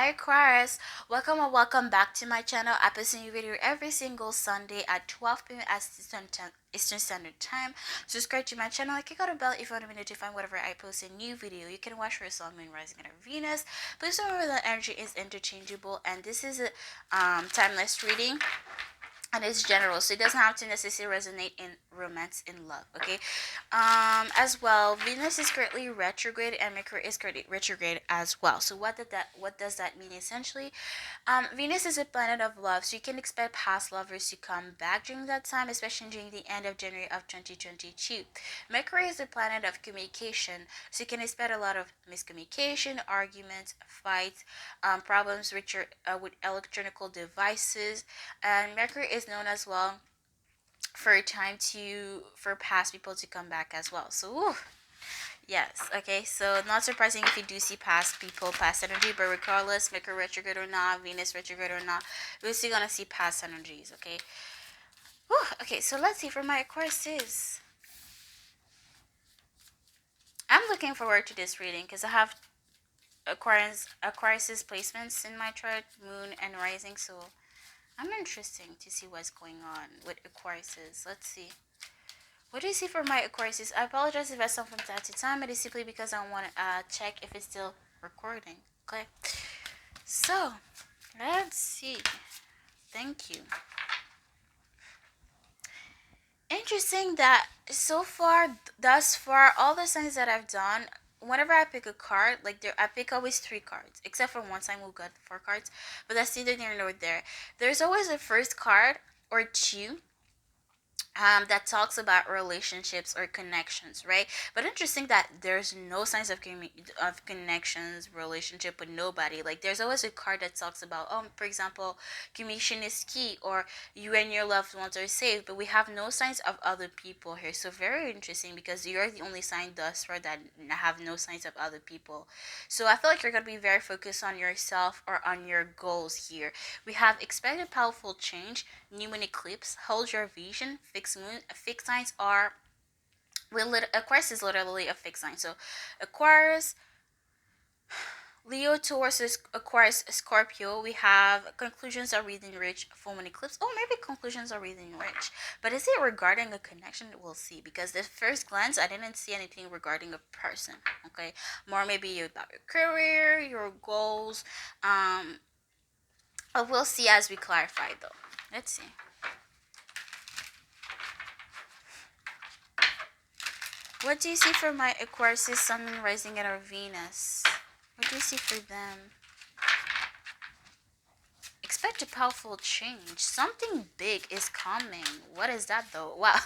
Hi Aquarius, welcome or welcome back to my channel. I post a new video every single Sunday at 12 p.m. Eastern Standard Time. Subscribe to my channel and click on the bell if you want to be notified whenever I post a new video. You can watch for Sun, Moon, Rising, and Venus. Please remember that energy is interchangeable and this is a timeless reading, and it's general, so it doesn't have to necessarily resonate in romance in love. Okay. As well, Venus is currently retrograde and Mercury is currently retrograde as well. So what does that mean essentially? Venus is a planet of love, so you can expect past lovers to come back during that time, especially during the end of January of 2022. Mercury is a planet of communication, so you can expect a lot of miscommunication, arguments, fights, problems with electronical devices. And Mercury is known as well for a time for past people to come back as well. So yes, okay, so not surprising if you do see past people, past energy, but regardless, Mercury retrograde or not, Venus retrograde or not, we're still gonna see past energies. Okay. Whew, okay, so let's see for my Aquarius. I'm looking forward to this reading because I have Aquarius's placements in my chart, moon and rising, so I'm interested to see what's going on with Aquarius. Let's see. What do you see for my Aquarius? I apologize if I sound from time to time. It is simply because I want to check if it's still recording. Okay. So, let's see. Thank you. Interesting that thus far, all the signs that I've done, whenever I pick a card, I pick always 3 cards, except for one time we got 4 cards, but that's neither near nor there. There's always a first card or two that talks about relationships or connections, right? But interesting that there's no signs of connections, relationship with nobody. Like there's always a card that talks about, for example, communication is key, or you and your loved ones are safe. But we have no signs of other people here. So very interesting because you're the only sign thus far that have no signs of other people. So I feel like you're gonna be very focused on yourself or on your goals here. We have expected powerful change, new moon eclipse, hold your vision, fixed moon. Fixed signs are Aquarius is literally a fixed sign. So Aquarius, Leo, Taurus, Aquarius, Scorpio. We have conclusions are reading rich, full moon eclipse. Oh, maybe conclusions are reading rich. But is it regarding a connection? We'll see. Because the first glance, I didn't see anything regarding a person. Okay, more maybe about your career, your goals. But we'll see as we clarify though. Let's see. What do you see for my Aquarius, Sun, Moon, Rising, and our Venus? What do you see for them? Expect a powerful change. Something big is coming. What is that though? Wow.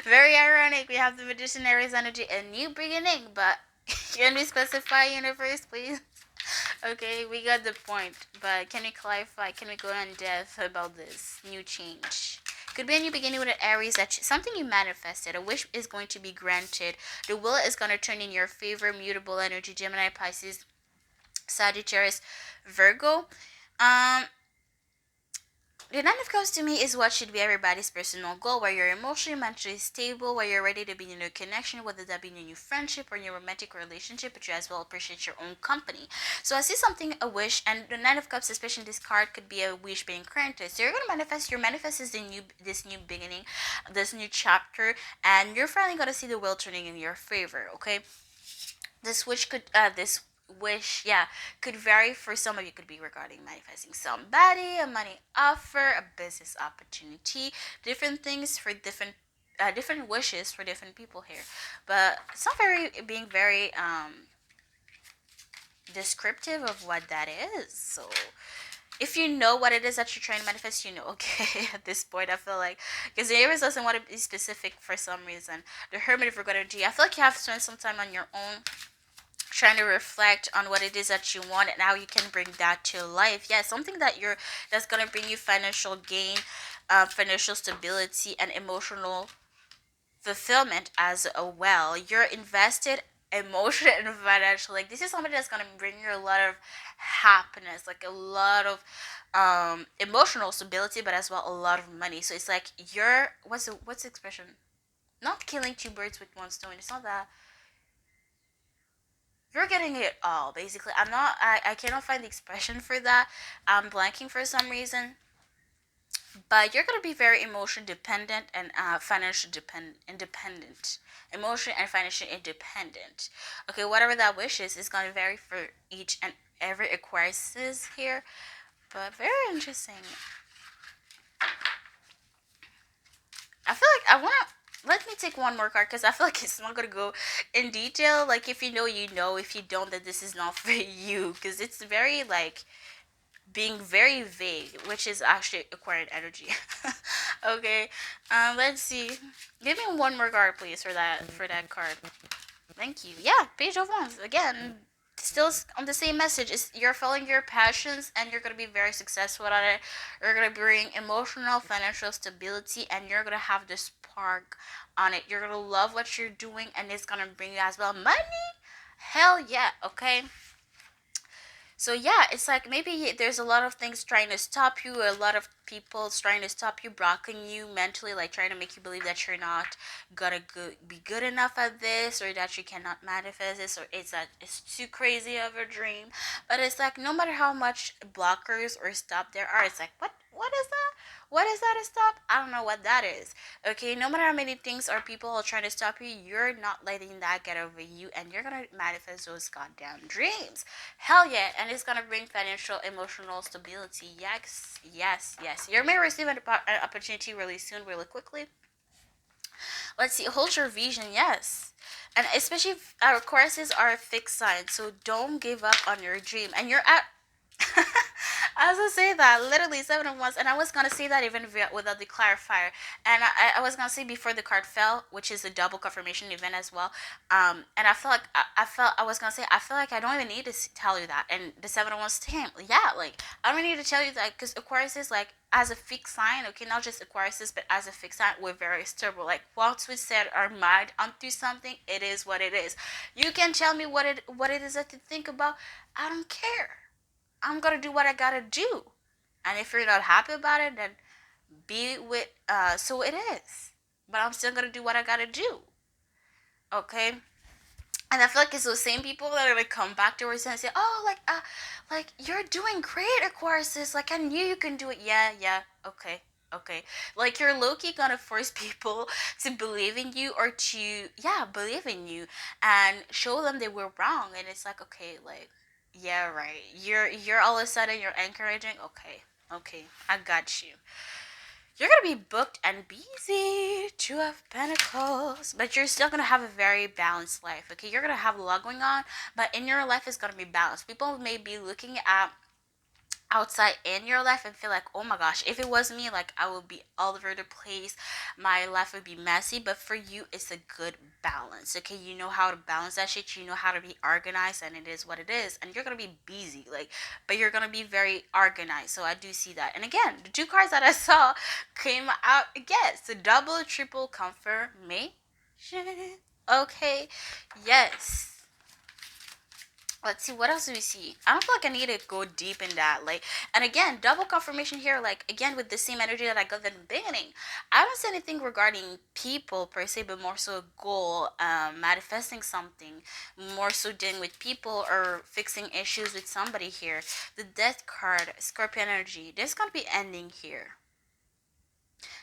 Very ironic. We have the Magician, Aries energy, a new beginning, but can we specify universe, please? Okay, we got the point, but can we clarify? Can we go in depth about this new change? Could be a new beginning with an Aries, that something you manifested, a wish is going to be granted. The will is going to turn in your favor. Mutable energy, Gemini, Pisces, Sagittarius, Virgo. The Nine of Cups to me is what should be everybody's personal goal, where you're emotionally, mentally stable, where you're ready to be in a new connection, whether that be in a new friendship or in your romantic relationship, but you as well appreciate your own company. So I see something, a wish, and the Nine of Cups, especially in this card, could be a wish being granted. So you're gonna manifest. Your manifest is this new beginning, this new chapter, and you're finally gonna see the wheel turning in your favor. Okay, this wish, yeah, could vary. For some of you, could be regarding manifesting somebody, a money offer, a business opportunity, different things for different wishes for different people here. But it's not being very descriptive of what that is. So if you know what it is that you're trying to manifest, you know. Okay, at this point, I feel like, because the universe doesn't want to be specific for some reason. The Hermit of Virgo energy, I feel like you have to spend some time on your own, trying to reflect on what it is that you want and how you can bring that to life. Yeah, something that's gonna bring you financial gain, financial stability, and emotional fulfillment as well. You're invested emotionally and financially. Like this is somebody that's gonna bring you a lot of happiness, like a lot of emotional stability, but as well a lot of money. So it's like you're what's the expression? Not killing two birds with one stone. It's not that. You're getting it all, basically. I cannot find the expression for that. I'm blanking for some reason. But you're going to be very emotion dependent and financial independent. Emotion and financial independent. Okay, whatever that wish is going to vary for each and every Aquarius here. But very interesting. I feel like I want to let me take one more card because I feel like it's not gonna go in detail. Like if you know, you know. If you don't, then this is not for you because it's very like being very vague, which is actually Aquarian energy. Okay, let's see. Give me one more card, please, for that card. Thank you. Yeah, Page of Wands again. Still on the same message. Is you're following your passions and you're gonna be very successful at it. You're gonna bring emotional, financial stability, and you're gonna have the spark on it. You're gonna love what you're doing, and it's gonna bring you as well money. Hell yeah. Okay. So yeah, it's like maybe there's a lot of things trying to stop you, a lot of people trying to stop you, blocking you mentally, like trying to make you believe that you're not gonna be good enough at this, or that you cannot manifest this, or it's that it's too crazy of a dream. But it's like no matter how much blockers or stop there are, it's like what is that? What is that to stop? I don't know what that is. Okay, no matter how many things or people are trying to stop you, you're not letting that get over you, and you're gonna manifest those goddamn dreams. Hell yeah, and it's gonna bring financial, emotional stability. Yes, yes, yes. You may receive an opportunity really soon, really quickly. Let's see, hold your vision, yes. And especially if our courses are a fixed sign, so don't give up on your dream. And you're at I was gonna say that literally 7 of Wands, and I was gonna say that even without the clarifier, and I was gonna say before the card fell, which is a double confirmation event as well. And I felt like I felt I was gonna say I feel like I don't even need to tell you that, and the 7 of Wands came, yeah, like I don't need to tell you that because Aquarius is like as a fixed sign, okay, not just Aquarius, but as a fixed sign, we're very stable. Like once we set our mind onto something, it is what it is. You can tell me what it is that to think about. I don't care. I'm gonna do what I gotta do. And if you're not happy about it, then be with so it is. But I'm still gonna do what I gotta do. Okay? And I feel like it's those same people that are gonna come back to us and say, "Oh, like you're doing great, Aquarius. Like I knew you can do it." Yeah, yeah. Okay, okay. Like you're low-key gonna force people to believe in you or to believe in you and show them they were wrong. And it's like, okay, like yeah, right. You're all of a sudden you're encouraging. Okay, okay. I got you. You're gonna be booked and busy, 2 of Pentacles, but you're still gonna have a very balanced life. Okay, you're gonna have a lot going on, but in your life is gonna be balanced. People may be looking at outside in your life and feel like, oh my gosh, if it was me, like I would be all over the place, my life would be messy. But for you, it's a good balance. Okay, you know how to balance that shit, you know how to be organized, and it is what it is. And you're gonna be busy, like, but you're gonna be very organized. So I do see that. And again, the 2 cards that I saw came out again. So double, triple confirmation. Okay, yes. Let's see, what else do we see? I don't feel like I need to go deep in that. Like, and again, double confirmation here, like again with the same energy that I got in the beginning. I don't see anything regarding people per se, but more so a goal, manifesting something, more so dealing with people or fixing issues with somebody here. The Death card, Scorpio energy. There's gonna be ending here.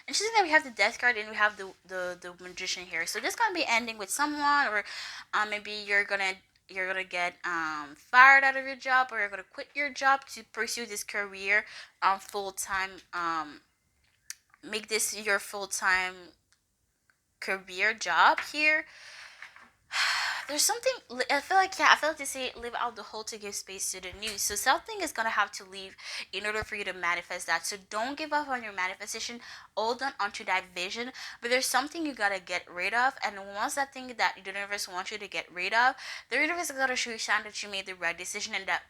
Interesting that we have the Death card and we have the Magician here. So this gonna be ending with someone, or maybe you're gonna get fired out of your job, or you're gonna quit your job to pursue this career full time. Make this your full time career job here. There's something I feel like they say live out the whole to give space to the new. So something is gonna have to leave in order for you to manifest that. So don't give up on your manifestation. Hold on onto that vision. But there's something you gotta get rid of, and once that thing that the universe wants you to get rid of, the universe is gonna show you sign that you made the right decision, and that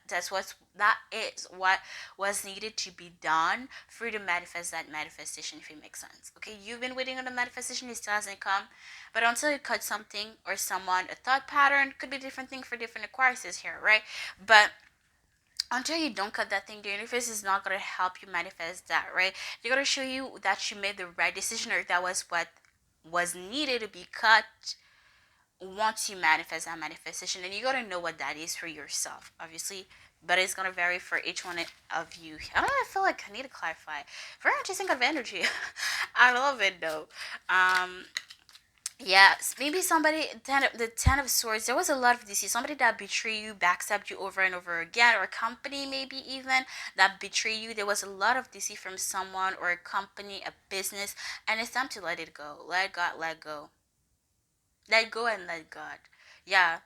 is what was needed to be done for you to manifest that manifestation, if it makes sense. Okay, you've been waiting on the manifestation, it still hasn't come. But until you cut something or someone, a thought pattern, could be different thing for different Aquarius here, right? But until you don't cut that thing, the universe is not going to help you manifest that, right? They're going to show you that you made the right decision, or that was what was needed to be cut, want to manifest that manifestation, and you gotta know what that is for yourself, obviously. But it's gonna vary for each one of you. I don't know, I feel like I need to clarify. Very interesting kind of energy. I love it though. Um, yeah, maybe somebody the 10 of swords. There was a lot of DC. Somebody that betray you, backstab you over and over again, or a company maybe even that betray you. There was a lot of DC from someone or a company, a business, and it's time to let it go. Let God, let go, let go, and let God. Yeah,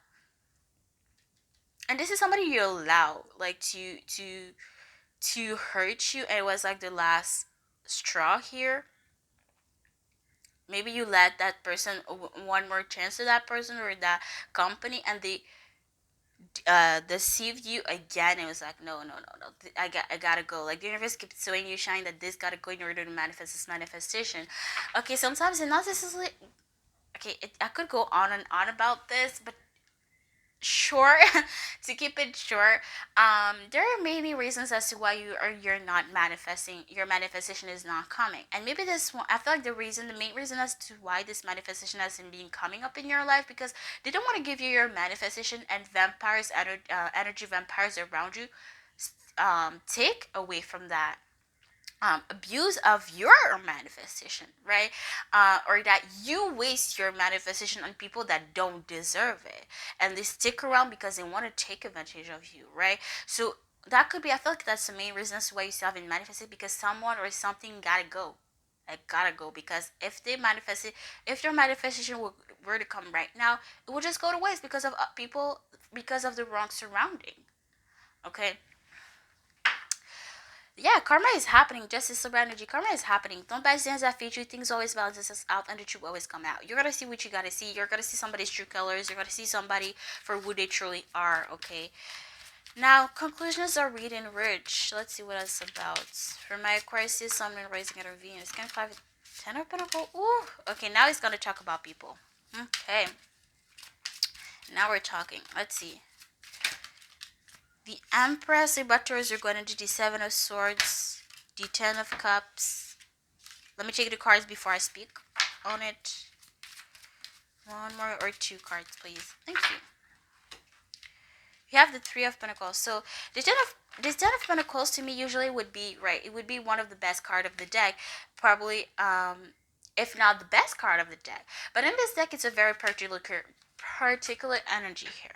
and this is somebody you allow like to hurt you, and it was like the last straw here. Maybe you let that person one more chance to that person or that company, and they deceived you again. It was like, no, no, no, no, I gotta go. Like the universe keeps showing you shine that this gotta go in order to manifest this manifestation. Okay, sometimes it's not necessarily okay. I could go on and on about this, but short to keep it short, there are many reasons as to why you're not manifesting, your manifestation is not coming. And maybe this one, I feel like the main reason as to why this manifestation hasn't been coming up in your life, because they don't want to give you your manifestation, and vampires, energy vampires around you, take away from that, abuse of your manifestation, right? Or that you waste your manifestation on people that don't deserve it, and they stick around because they want to take advantage of you, right? So that could be. I feel like that's the main reason as to why you still haven't manifested, because someone or something gotta go. Like gotta go, because if they manifested, if your manifestation were to come right now, it will just go to waste because of people, because of the wrong surrounding. Okay, yeah, karma is happening. Justice Libra energy. Karma is happening. Don't buy stands that feature. Things always balance us out, and the truth always come out. You're gonna see what you gotta see. You're gonna see somebody's true colors. You're gonna see somebody for who they truly are. Okay. Now conclusions are reading rich. Let's see what else about. For my Aquarius, Sun, and rising at Venus. Can 5, 10 of Pentacles. Ooh. Okay. Now he's gonna talk about people. Okay. Now we're talking. Let's see. The Empress, Taurus, you're going to do the 7 of Swords, the 10 of Cups. Let me check the cards before I speak on it. One more or 2 cards, please. Thank you. You have the 3 of Pentacles. So the 10 of Pentacles to me usually would be right. It would be one of the best card of the deck, probably. If not the best card of the deck. But in this deck, it's a very particular energy here.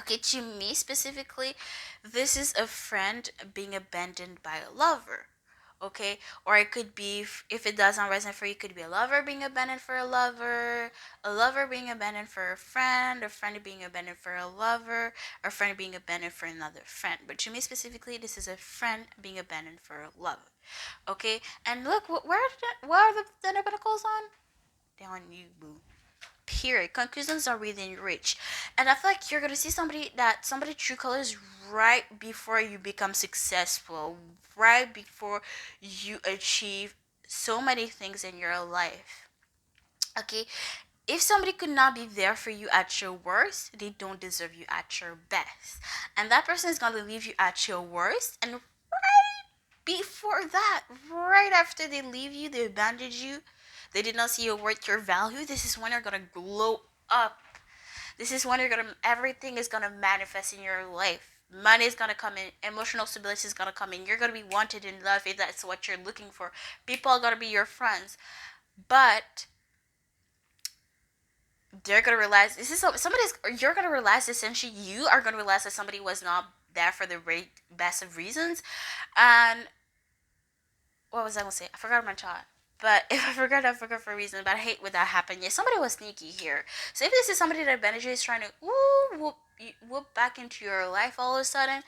Okay, to me specifically, this is a friend being abandoned by a lover. Okay, or it could be, if it doesn't resonate for you, it could be a lover being abandoned for a lover being abandoned for a friend being abandoned for a lover, a friend being abandoned for another friend. But to me specifically, this is a friend being abandoned for a lover. Okay, and look, where are the Pentacles on? They're on you, boo. Period. Conclusions are really rich, and I feel like you're gonna see somebody true colors right before you become successful, right before you achieve so many things in your life. Okay, if somebody could not be there for you at your worst, they don't deserve you at your best, and that person is gonna leave you at your worst, and before that, right after they leave you, they abandoned you, they did not see your worth, your value, this is when you're gonna glow up. This is when everything is gonna manifest in your life. Money is gonna come in, emotional stability is gonna come in, you're gonna be wanted in love if that's what you're looking for. People are gonna be your friends. But they're gonna realize this is you're gonna realize essentially you are gonna realize that somebody was not there for the best of reasons. And what was I gonna say? I forgot my thought. But if I forgot for a reason. But I hate when that happened. Yeah, somebody was sneaky here. So if this is somebody that Benji is trying to whoop back into your life all of a sudden,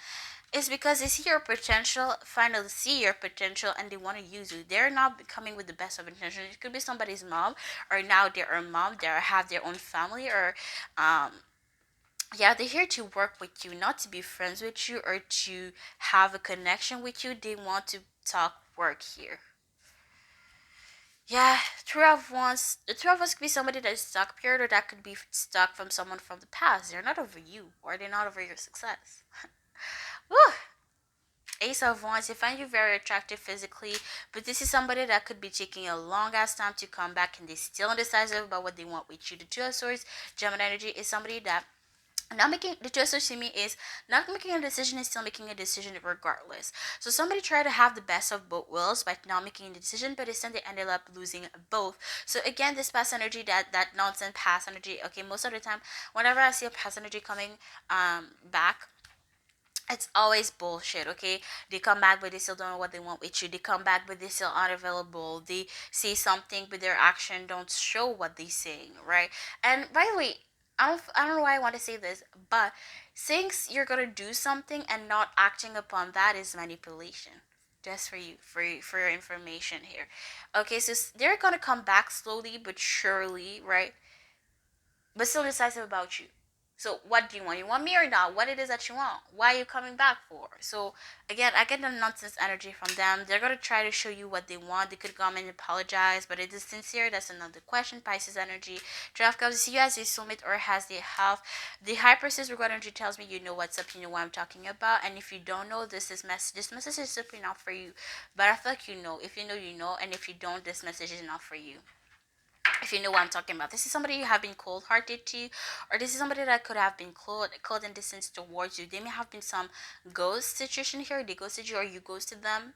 it's because they see your potential, finally see your potential, and they want to use you. They're not coming with the best of intentions. It could be somebody's mom, or now they're a mom. They have their own family, or yeah, they're here to work with you, not to be friends with you or to have a connection with you. They want to talk work here. Yeah, the 3 of Us could be somebody that is stuck period, or that could be stuck from someone from the past. They're not over you, or they're not over your success. Woo! Ace of Wands, they find you very attractive physically, but this is somebody that could be taking a long ass time to come back and they still indecisive about what they want with you. The Two of Swords, Gemini energy, is somebody that not making the Two of Swords to me is not making a decision and still making a decision regardless. So somebody tried to have the best of both worlds by not making a decision, but instead they ended up losing both. So again, this past energy, that nonsense past energy. Okay, most of the time, whenever I see a past energy coming back, it's always bullshit. Okay, they come back but they still don't know what they want with you. They come back but they still aren't available. They say something but their action don't show what they saying, right? And by the way, I don't know why I want to say this, but since you're gonna do something and not acting upon that is manipulation. Just for you, for your information here. Okay, so they're gonna come back slowly but surely, right? But still decisive about you. So what do you want? You want me or not? What it is that you want? Why are you coming back for? So again, I get the nonsense energy from them. They're gonna try to show you what they want. They could come and apologize, but it is sincere. That's another question. Pisces energy. Draft comes see you as a soulmate or has the health. The high priestess regard energy tells me you know what's up, you know what I'm talking about. And if you don't know, this message is simply not for you. But I feel like you know. If you know, you know, and if you don't, this message is not for you. If you know what I'm talking about, this is somebody you have been cold-hearted to, or this is somebody that could have been cold and distance towards you. They may have been some ghost situation here. They ghosted you or you ghosted them.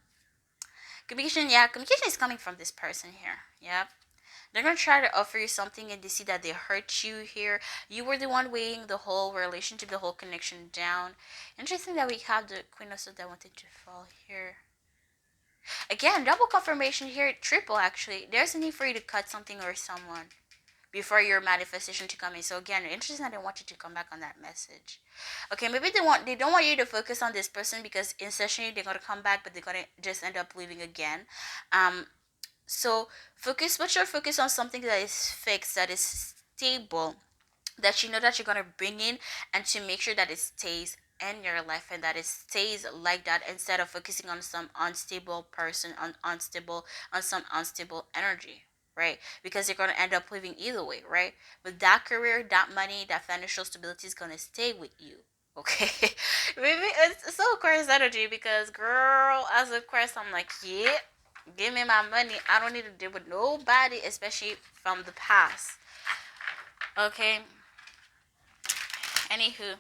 Communication, yeah, communication is coming from this person here. Yeah, they're gonna try to offer you something and they see that they hurt you here. You were the one weighing the whole relationship, the whole connection down. Interesting that we have the Queen of Swords that wanted to fall here. Again, double confirmation here, triple actually. There's a need for you to cut something or someone before your manifestation to come in. So again, interesting. I didn't want you to come back on that message. Okay, maybe they don't want you to focus on this person because essentially they're gonna come back, but they're gonna just end up leaving again. So put your focus on something that is fixed, that is stable, that you know that you're gonna bring in, and to make sure that it stays in your life and that it stays like that instead of focusing on some unstable person, on some unstable energy, right? Because you're gonna end up living either way, right? But that career, that money, that financial stability is gonna stay with you. Okay, maybe it's so Aquarius energy because girl, as a Aquarius, I'm like, yeah, give me my money. I don't need to deal with nobody, especially from the past. Okay, anywho.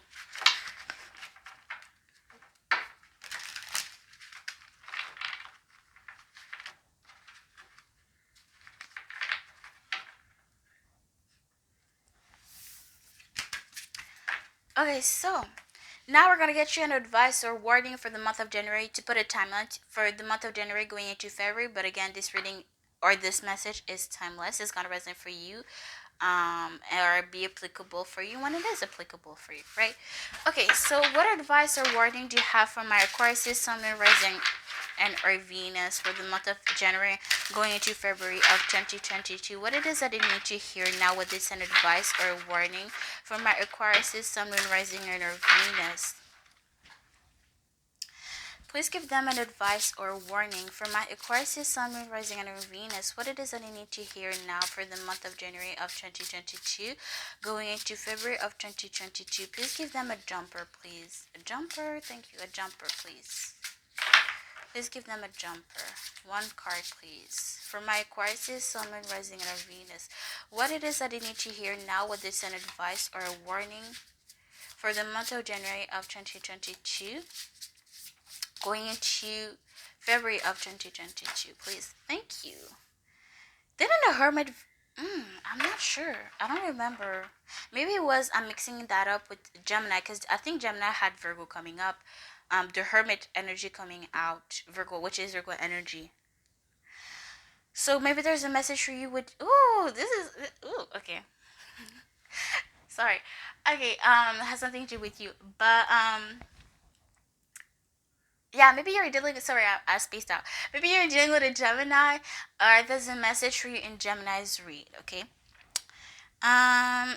Okay, so now we're gonna get you an advice or warning for the month of January to put a timeline for the month of January going into February. But again, this reading or this message is timeless. It's gonna resonate for you, or be applicable for you when it is applicable for you, right? Okay, so what advice or warning do you have for my Aquarius, Sun, Moon, Rising, and or Venus for the month of January going into February of 2022? What it is that you need to hear now with this an advice or warning for my Aquarius, Sun, Moon, Rising, and or Venus? Please give them an advice or warning for my Aquarius, Sun, Moon, Rising, and Venus. What it is that I need to hear now for the month of January of 2022, going into February of 2022. Please give them a jumper, please. A jumper, thank you. A jumper, please. Please give them a jumper. One card, please. For my Aquarius, Sun, Moon, Rising, and Venus. What it is that I need to hear now, with this an advice or a warning for the month of January of 2022, going into February of 2022, please. Thank you. Didn't the Hermit... I'm not sure. I don't remember. Maybe it was... I'm mixing that up with Gemini, because I think Gemini had Virgo coming up. The Hermit energy coming out. Virgo, which is Virgo energy. So maybe there's a message for you with... Ooh, this is... Ooh, okay. Sorry. Okay, it has something to do with you. But, yeah, maybe you're dealing with, sorry, I spaced out. Maybe you're dealing with a Gemini, or there's a message for you in Gemini's read, okay? Um,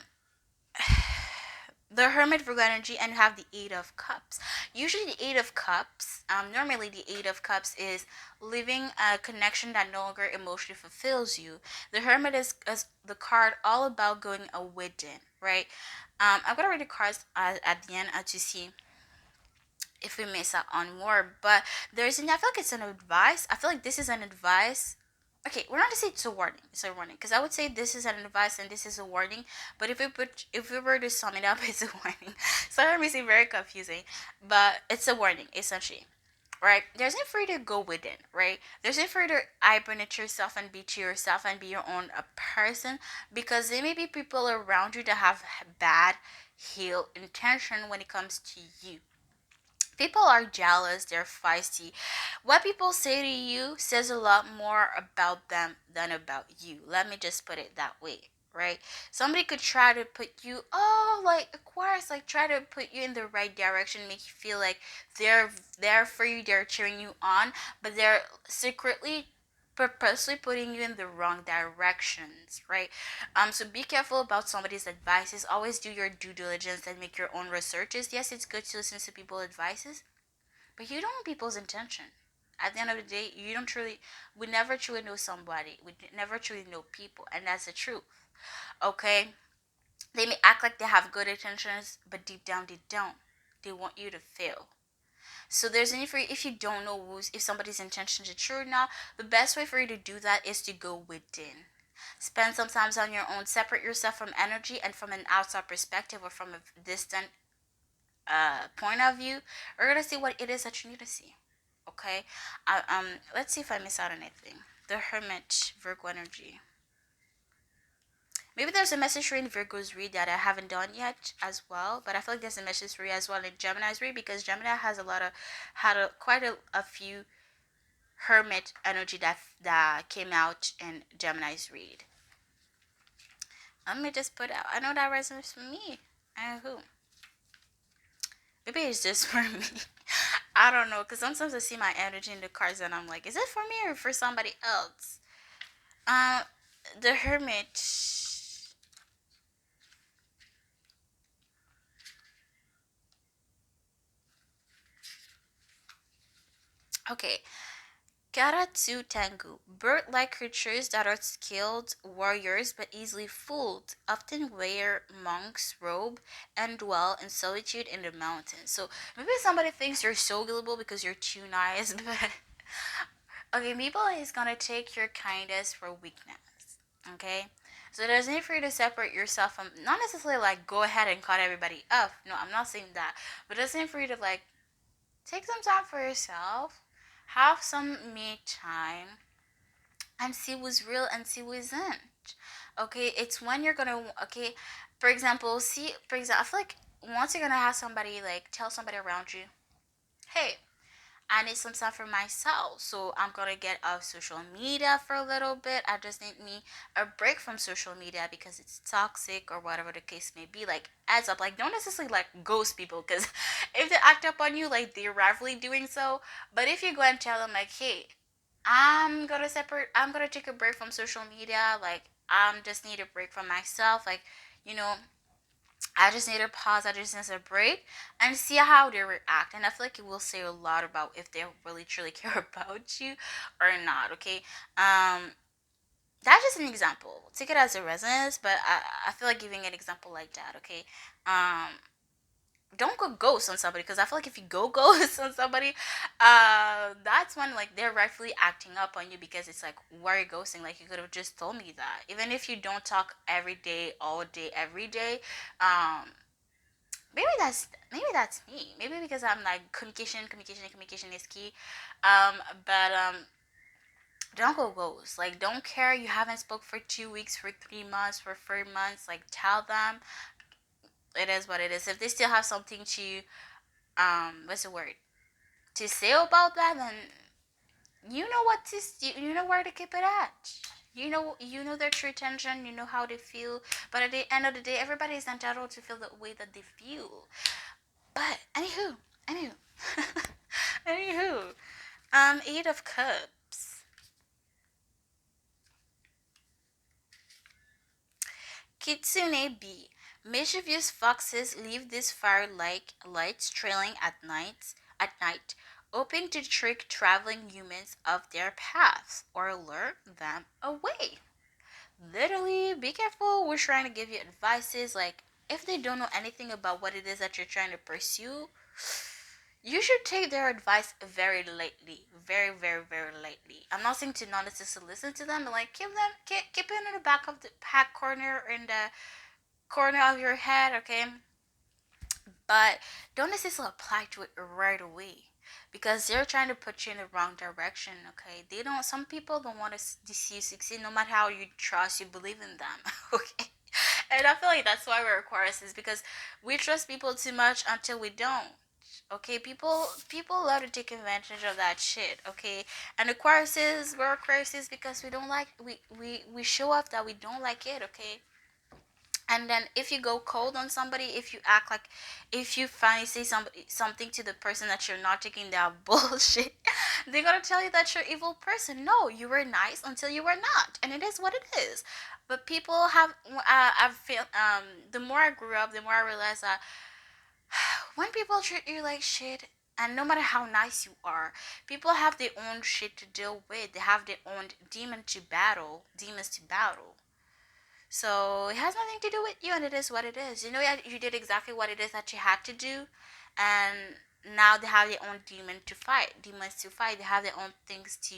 the Hermit, Virgo energy, and you have the Eight of Cups. Usually the Eight of Cups, normally the Eight of Cups is living a connection that no longer emotionally fulfills you. The Hermit is the card all about going within, right? I'm going to read the cards at the end to see if we miss out on more. But there's an, I feel like it's an advice. I feel like this is an advice. Okay, we're not gonna say it's a warning. It's a warning because I would say this is an advice and this is a warning. But if we were to sum it up, it's a warning. Sorry, I'm being very confusing, but it's a warning essentially. Right? There's no for you to go within, right? There's no for you to hibernate yourself and be to yourself and be your own person because there may be people around you that have bad heel intention when it comes to you. People are jealous, they're feisty. What people say to you says a lot more about them than about you. Let me just put it that way, right? Somebody could try to put you, oh, like Aquarius, like try to put you in the right direction, make you feel like they're there for you, they're cheering you on, but they're secretly purposely putting you in the wrong directions, right? So be careful about somebody's advices. Always do your due diligence and make your own researches. Yes, it's good to listen to people's advices, but you don't know people's intention. At the end of the day, you don't truly, we never truly know somebody. We never truly know people, and that's the truth. Okay, they may act like they have good intentions, but deep down they don't. They want you to fail. So there's a need for you, if you don't know if somebody's intentions are true or not, the best way for you to do that is to go within. Spend some time on your own. Separate yourself from energy and from an outside perspective or from a distant point of view. We're gonna see what it is that you need to see. Okay. Let's see if I miss out on anything. The Hermit, Virgo energy. Maybe there's a message for in Virgo's read that I haven't done yet as well, but I feel like there's a message for you as well in Gemini's read because Gemini has a lot of quite a few Hermit energy that came out in Gemini's read. Let me just put out. I know that resonates for me. And who? Maybe it's just for me. I don't know, because sometimes I see my energy in the cards and I'm like, is it for me or for somebody else? Uh, the Hermit. Okay. Karatsu Tengu. Bird-like creatures that are skilled warriors but easily fooled, often wear monk's robe and dwell in solitude in the mountains. So maybe somebody thinks you're so gullible because you're too nice, but okay, people is gonna take your kindness for weakness. Okay? So there's need for you to separate yourself from not necessarily like go ahead and cut everybody up. No, I'm not saying that. But there's need for you to like take some time for yourself, have some me time, and see who's real and see who isn't. Okay, it's when you're gonna okay, for example, I feel like once you're gonna have somebody like tell somebody around you, hey, I need some stuff for myself. So I'm gonna get off social media for a little bit. I just need me a break from social media because it's toxic or whatever the case may be. Like adds up. Like don't necessarily like ghost people because if they act up on you, like they're rightfully doing so. But if you go and tell them like, hey, I'm gonna take a break from social media, like just need a break from myself, like, you know, I just need a pause. I just need a break and see how they react. And I feel like it will say a lot about if they really truly care about you or not. Okay. That's just an example. Take it as a resonance, but I feel like giving an example like that. Okay. Don't go ghost on somebody because I feel like if you go ghost on somebody, that's when like they're rightfully acting up on you because it's like, why are you ghosting? Like you could have just told me that. Even if you don't talk every day, all day, every day, um, maybe that's me. Maybe because I'm like communication is key. Um, but don't go ghost. Like don't care. You haven't spoke for 2 weeks, for 3 months, for 4 months. Like tell them it is what it is. If they still have something to what's the word to say about that, then you know what to you know where to keep it at. You know their true intention. You know how they feel. But at the end of the day, everybody is entitled to feel the way that they feel. But anywho, anywho, 8 of Cups. Kitsune B. Mischievous foxes leave these fire-like lights trailing at night, hoping to trick traveling humans off their paths or lure them away. Literally, be careful. We're trying to give you advices. Like, if they don't know anything about what it is that you're trying to pursue, You should take their advice very lightly, very, very, very lightly. I'm not saying to not necessarily listen to them, but like keep it in the back of the back corner, in the corner of your head, okay? But don't necessarily apply to it right away, because they're trying to put you in the wrong direction, okay? They don't. Some people don't want to see you succeed, no matter how you trust, you believe in them, okay? And I feel like that's why we're Aquarius, because we trust people too much until we don't. Okay, people love to take advantage of that shit. Okay, and we're Aquarius because we don't like we show off that we don't like it. Okay, and then if you go cold on somebody, if you act like, if you finally say something to the person that you're not taking that bullshit, they're gonna tell you that you're an evil person. No, you were nice until you were not, and it is what it is. But people have I've feel the more I grew up, the more I realized that when people treat you like shit, and no matter how nice you are, people have their own shit to deal with. They have their own demons to battle. So it has nothing to do with you, and it is what it is. You know, you did exactly what it is that you had to do, and now they have their own demons to fight. They have their own things to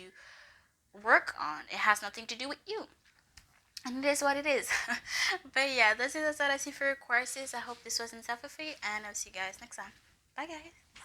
work on. It has nothing to do with you, and it is what it is. But yeah, that's it. That's what I see for your courses. I hope this was insightful for you, and I'll see you guys next time. Bye, guys.